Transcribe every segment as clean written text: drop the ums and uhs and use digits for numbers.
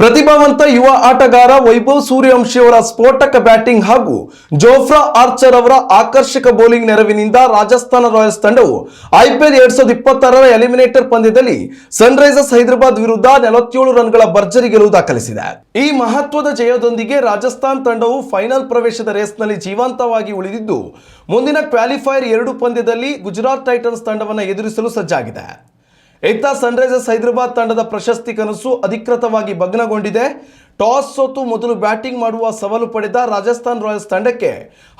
ಪ್ರತಿಭಾವಂತ ಯುವ ಆಟಗಾರ ವೈಭವ್ ಸೂರ್ಯವಂಶಿ ಅವರ ಸ್ಫೋಟಕ ಬ್ಯಾಟಿಂಗ್ ಹಾಗೂ ಜೋಫ್ರಾ ಆರ್ಚರ್ ಅವರ ಆಕರ್ಷಕ ಬೌಲಿಂಗ್ ನೆರವಿನಿಂದ ರಾಜಸ್ಥಾನ ರಾಯಲ್ಸ್ ತಂಡವು ಐಪಿಎಲ್ 2026ರ ಎಲಿಮಿನೇಟರ್ ಪಂದ್ಯದಲ್ಲಿ ಸನ್ರೈಸರ್ಸ್ ಹೈದರಾಬಾದ್ ವಿರುದ್ಧ 47 ರನ್ಗಳ ಭರ್ಜರಿ ಗೆಲುವು ದಾಖಲಿಸಿದೆ. ಈ ಮಹತ್ವದ ಜಯದೊಂದಿಗೆ ರಾಜಸ್ಥಾನ್ ತಂಡವು ಫೈನಲ್ ಪ್ರವೇಶದ ರೇಸ್ನಲ್ಲಿ ಜೀವಂತವಾಗಿ ಉಳಿದಿದ್ದು ಮುಂದಿನ ಕ್ವಾಲಿಫೈಯರ್ 2 ಪಂದ್ಯದಲ್ಲಿ ಗುಜರಾತ್ ಟೈಟನ್ಸ್ ತಂಡವನ್ನು ಎದುರಿಸಲು ಸಜ್ಜಾಗಿದೆ. ಇತ್ತ ಸನ್ರೈಸರ್ಸ್ ಹೈದರಾಬಾದ್ ತಂಡದ ಪ್ರಶಸ್ತಿ ಕನಸು ಅಧಿಕೃತವಾಗಿ ಭಗ್ನಗೊಂಡಿದೆ. ಟಾಸ್ ಸೋತು ಮೊದಲು ಬ್ಯಾಟಿಂಗ್ ಮಾಡುವ ಸವಾಲು ಪಡೆದ ರಾಜಸ್ಥಾನ್ ರಾಯಲ್ಸ್ ತಂಡಕ್ಕೆ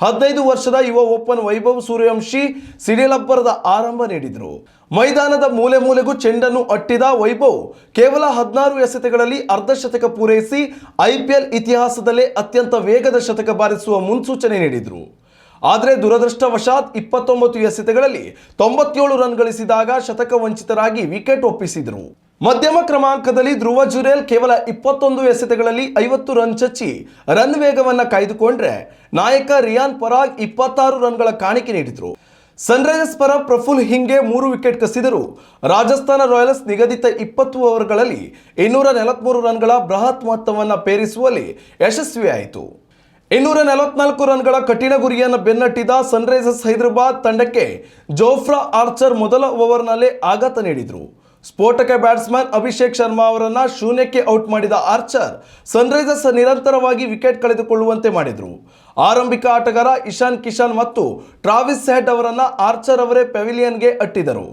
15 ವರ್ಷದ ಯುವ ಓಪನ್ ವೈಭವ್ ಸೂರ್ಯವಂಶಿ ಸಿಡಿಲಬ್ಬರದ ಆರಂಭ ನೀಡಿದರು. ಮೈದಾನದ ಮೂಲೆ ಮೂಲೆಗೂ ಚೆಂಡನ್ನು ಅಟ್ಟಿದ ವೈಭವ್ ಕೇವಲ 16 ಎಸೆತಗಳಲ್ಲಿ ಅರ್ಧಶತಕ ಪೂರೈಸಿ ಐಪಿಎಲ್ ಇತಿಹಾಸದಲ್ಲೇ ಅತ್ಯಂತ ವೇಗದ ಶತಕ ಬಾರಿಸುವ ಮುನ್ಸೂಚನೆ ನೀಡಿದರು. ಆದರೆ ದುರದೃಷ್ಟವಶಾತ್ 29 ಎಸೆತಗಳಲ್ಲಿ 97 ರನ್ ಗಳಿಸಿದಾಗ ಶತಕ ವಂಚಿತರಾಗಿ ವಿಕೆಟ್ ಒಪ್ಪಿಸಿದರು. ಮಧ್ಯಮ ಕ್ರಮಾಂಕದಲ್ಲಿ ಧ್ರುವ ಜುರೇಲ್ ಕೇವಲ 21 ಎಸೆತಗಳಲ್ಲಿ 50 ರನ್ ಚಚ್ಚಿ ರನ್ ವೇಗವನ್ನು ಕಾಯ್ದುಕೊಂಡ್ರೆ ನಾಯಕ ರಿಯಾನ್ ಪರಾಗ್ 26 ರನ್ಗಳ ಕಾಣಿಕೆ ನೀಡಿದರು. ಸನ್ರೈಸರ್ಸ್ ಪರ ಪ್ರಫುಲ್ ಹಿಂಗೆ 3 ವಿಕೆಟ್ ಕಸಿದರು. ರಾಜಸ್ಥಾನ ರಾಯಲ್ಸ್ ನಿಗದಿತ 20 ಓವರ್ಗಳಲ್ಲಿ 243 ರನ್ಗಳ ಬೃಹತ್ ಮೊತ್ತವನ್ನು ಪೇರಿಸುವಲ್ಲಿ ಯಶಸ್ವಿಯಾಯಿತು. 244 ರನ್ಗಳ ಕಠಿಣ ಗುರಿಯನ್ನು ಬೆನ್ನಟ್ಟಿದ ಸನ್ರೈಸರ್ಸ್ ಹೈದರಾಬಾದ್ ತಂಡಕ್ಕೆ ಜೋಫ್ರಾ ಆರ್ಚರ್ ಮೊದಲ ಓವರ್ನಲ್ಲೇ ಆಘಾತ ನೀಡಿದರು. ಸ್ಫೋಟಕ ಬ್ಯಾಟ್ಸ್ಮನ್ ಅಭಿಷೇಕ್ ಶರ್ಮಾ ಅವರನ್ನು ಶೂನ್ಯಕ್ಕೆ ಔಟ್ ಮಾಡಿದ ಆರ್ಚರ್ ಸನ್ರೈಸರ್ಸ್ ನಿರಂತರವಾಗಿ ವಿಕೆಟ್ ಕಳೆದುಕೊಳ್ಳುವಂತೆ ಮಾಡಿದರು. ಆರಂಭಿಕ ಆಟಗಾರ ಇಶಾನ್ ಕಿಶನ್ ಮತ್ತು ಟ್ರಾವಿಸ್ ಹೆಡ್ ಅವರನ್ನು ಆರ್ಚರ್ ಅವರೇ ಪೆವಿಲಿಯನ್ಗೆ ಅಟ್ಟಿದರು.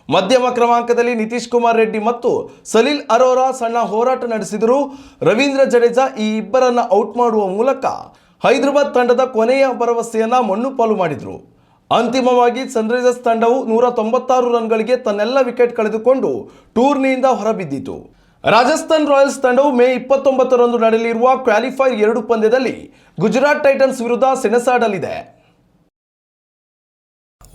ಮಧ್ಯಮ ಕ್ರಮಾಂಕದಲ್ಲಿ ನಿತೀಶ್ ಕುಮಾರ್ ರೆಡ್ಡಿ ಮತ್ತು ಸಲೀಲ್ ಅರೋರಾ ಸಣ್ಣ ಹೋರಾಟ ನಡೆಸಿದರು. ರವೀಂದ್ರ ಜಡೇಜಾ ಈ ಇಬ್ಬರನ್ನ ಔಟ್ ಮಾಡುವ ಮೂಲಕ ಹೈದರಾಬಾದ್ ತಂಡದ ಕೊನೆಯ ಭರವಸೆಯನ್ನ ಮಣ್ಣು ಪಾಲು ಮಾಡಿದರು. ಅಂತಿಮವಾಗಿ ಸನ್ರೈಸರ್ಸ್ ತಂಡವು 196 ರನ್ಗಳಿಗೆ ತನ್ನೆಲ್ಲ ವಿಕೆಟ್ ಕಳೆದುಕೊಂಡು ಟೂರ್ನಿಯಿಂದ ಹೊರಬಿದ್ದಿತು. ರಾಜಸ್ಥಾನ್ ರಾಯಲ್ಸ್ ತಂಡವು ಮೇ 29ರಂದು ನಡೆಯಲಿರುವ ಕ್ವಾಲಿಫೈರ್ 2 ಪಂದ್ಯದಲ್ಲಿ ಗುಜರಾತ್ ಟೈಟನ್ಸ್ ವಿರುದ್ಧ ಸೆಣಸಾಡಲಿದೆ.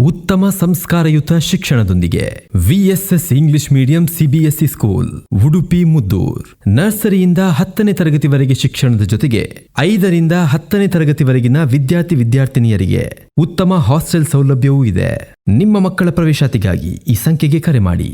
ಉತ್ತಮ ಸಂಸ್ಕಾರಯುತ ಶಿಕ್ಷಣದೊಂದಿಗೆ VSS English medium CBSE school Udupi Muddur. ನರ್ಸರಿಯಿಂದ 10ನೇ ತರಗತಿವರೆಗೆ ಶಿಕ್ಷಣದ ಜೊತೆಗೆ 5ರಿಂದ 10ನೇ ತರಗತಿವರೆಗಿನ ವಿದ್ಯಾರ್ಥಿನಿಯರಿಗೆ ಉತ್ತಮ ಹಾಸ್ಟೆಲ್ ಸೌಲಭ್ಯವೂ ಇದೆ. ನಿಮ್ಮ ಮಕ್ಕಳ ಪ್ರವೇಶಾತಿಗಾಗಿ ಈ ಸಂಖ್ಯೆಗೆ ಕರೆ ಮಾಡಿ.